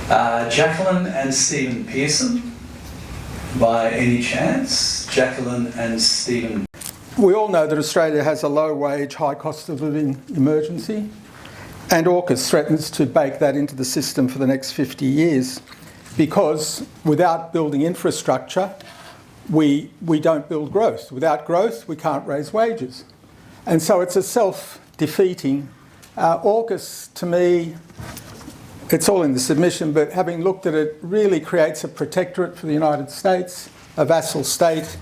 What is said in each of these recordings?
Jacqueline and Stephen Pearson, by any chance? Jacqueline and Stephen. We all know that Australia has a low wage, high cost of living emergency, and AUKUS threatens to bake that into the system for the next 50 years because without building infrastructure, we don't build growth. Without growth, we can't raise wages. And so it's a self-defeating. AUKUS, to me, it's all in the submission, but having looked at it, really creates a protectorate for the United States, a vassal state,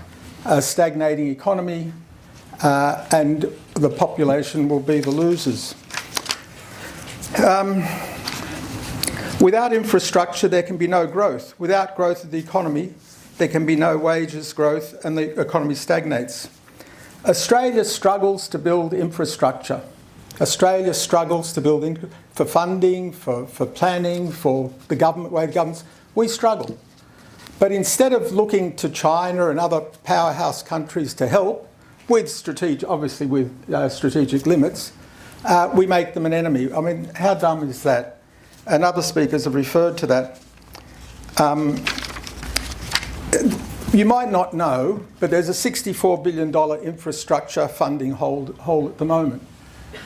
a stagnating economy, and the population will be the losers. Without infrastructure, there can be no growth. Without growth of the economy, there can be no wages growth and the economy stagnates. Australia struggles to build infrastructure. Australia struggles to build for funding, for planning, for the government, way the governments. We struggle. But instead of looking to China and other powerhouse countries to help, with strategic limits, we make them an enemy. I mean, how dumb is that? And other speakers have referred to that. You might not know, but there's a $64 billion infrastructure funding hole at the moment.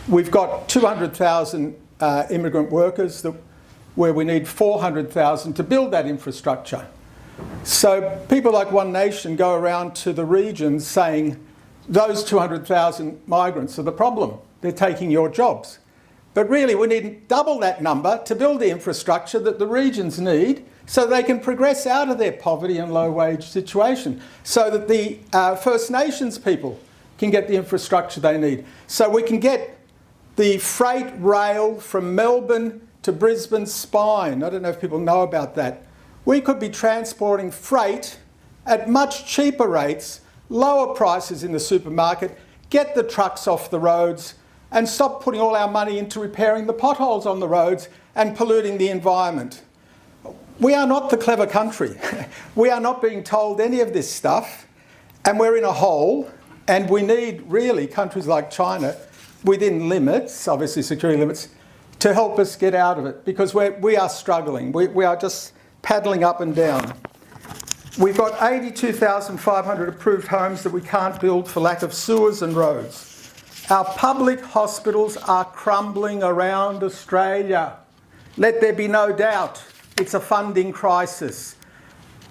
We've got 200,000 immigrant workers where we need 400,000 to build that infrastructure. So people like One Nation go around to the regions saying, those 200,000 migrants are the problem. They're taking your jobs. But really, we need double that number to build the infrastructure that the regions need so they can progress out of their poverty and low wage situation, so that the First Nations people can get the infrastructure they need. So we can get the freight rail from Melbourne to Brisbane spine. I don't know if people know about that. We could be transporting freight at much cheaper rates, lower prices in the supermarket, get the trucks off the roads, and stop putting all our money into repairing the potholes on the roads and polluting the environment. We are not the clever country. We are not being told any of this stuff, and we're in a hole, and we need really countries like China, within limits, obviously security limits, to help us get out of it, because we are struggling. We are just paddling up and down. We've got 82,500 approved homes that we can't build for lack of sewers and roads. Our public hospitals are crumbling around Australia. Let there be no doubt, it's a funding crisis.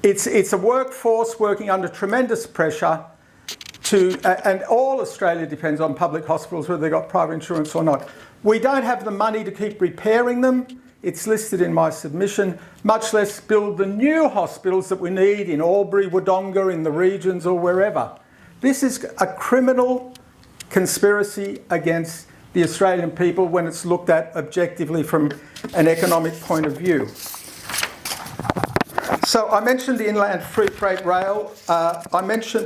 It's a workforce working under tremendous pressure and all Australia depends on public hospitals, whether they've got private insurance or not. We don't have the money to keep repairing them. It's listed in my submission, much less build the new hospitals that we need in Albury, Wodonga, in the regions or wherever. This is a criminal conspiracy against the Australian people when it's looked at objectively from an economic point of view. So I mentioned the inland free freight rail,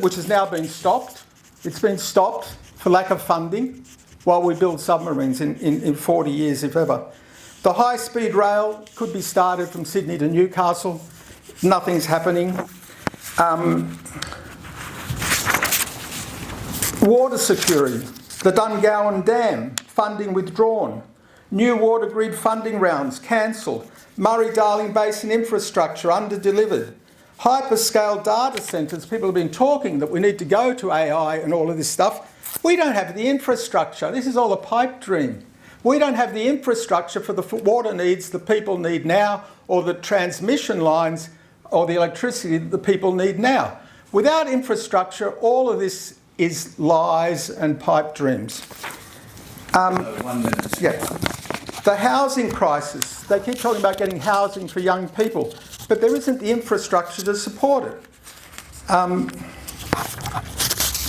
which has now been stopped. It's been stopped for lack of funding while we build submarines in 40 years, if ever. The high-speed rail could be started from Sydney to Newcastle. Nothing's happening. Water security. The Dungowan Dam, funding withdrawn. New water grid funding rounds cancelled. Murray-Darling Basin infrastructure under-delivered. Hyperscale data centres, people have been talking that we need to go to AI and all of this stuff. We don't have the infrastructure. This is all a pipe dream. We don't have the infrastructure for the water needs the people need now, or the transmission lines or the electricity that the people need now. Without infrastructure, all of this is lies and pipe dreams. 1 minute. Yeah. The housing crisis. They keep talking about getting housing for young people, but there isn't the infrastructure to support it.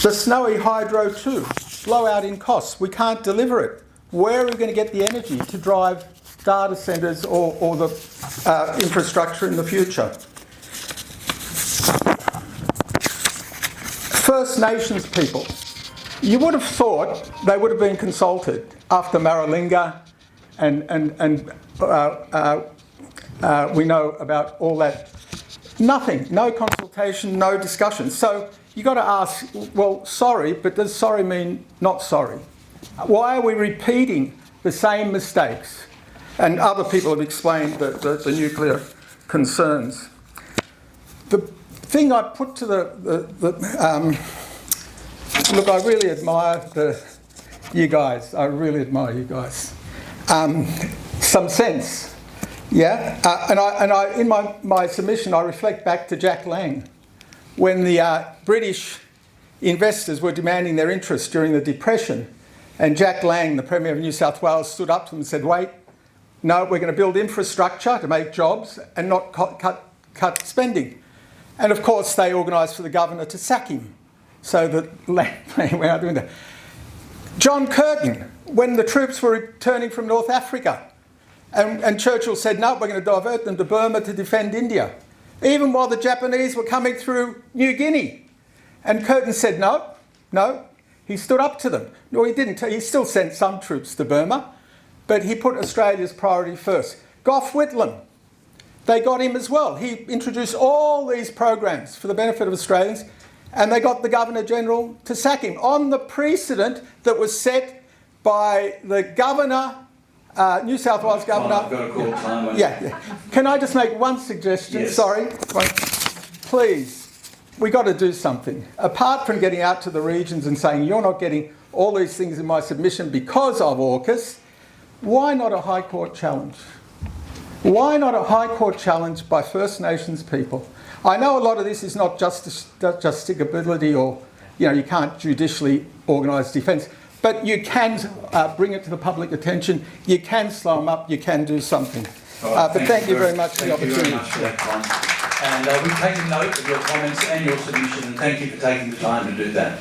The Snowy Hydro 2, blowout in costs. We can't deliver it. Where are we going to get the energy to drive data centres or the infrastructure in the future? First Nations people. You would have thought they would have been consulted after Maralinga and we know about all that. Nothing, no consultation, no discussion. So you've got to ask, well, sorry, but does sorry mean not sorry? Why are we repeating the same mistakes? And other people have explained the nuclear concerns. The thing I put to look, I really admire you guys. I really admire you guys. Some sense, yeah. In my submission, I reflect back to Jack Lang, when the British investors were demanding their interest during the Depression, and Jack Lang, the Premier of New South Wales, stood up to them and said, "Wait, no, we're going to build infrastructure to make jobs and not cut spending." And of course, they organised for the governor to sack him, so that Lang went out doing that. John Curtin, when the troops were returning from North Africa, and Churchill said, "No, we're going to divert them to Burma to defend India," even while the Japanese were coming through New Guinea. And Curtin said, no, he stood up to them. No, he didn't. He still sent some troops to Burma, but he put Australia's priority first. Gough Whitlam, they got him as well. He introduced all these programs for the benefit of Australians, and they got the Governor-General to sack him on the precedent that was set by the Governor, New South Wales Governor. I've got a call time. Yeah. Can I just make one suggestion? Yes. Sorry. Please, we got to do something. Apart from getting out to the regions and saying, "You're not getting all these things in my submission because of AUKUS," why not a High Court challenge? Why not a High Court challenge by First Nations people? I know a lot of this is not justicability, or you can't judicially organise defence, but you can bring it to the public attention. You can slow them up. You can do something. Right, but thank you very much for the opportunity. Thank you very much for that, Con. And we've taken note of your comments and your submission, and thank you for taking the time to do that.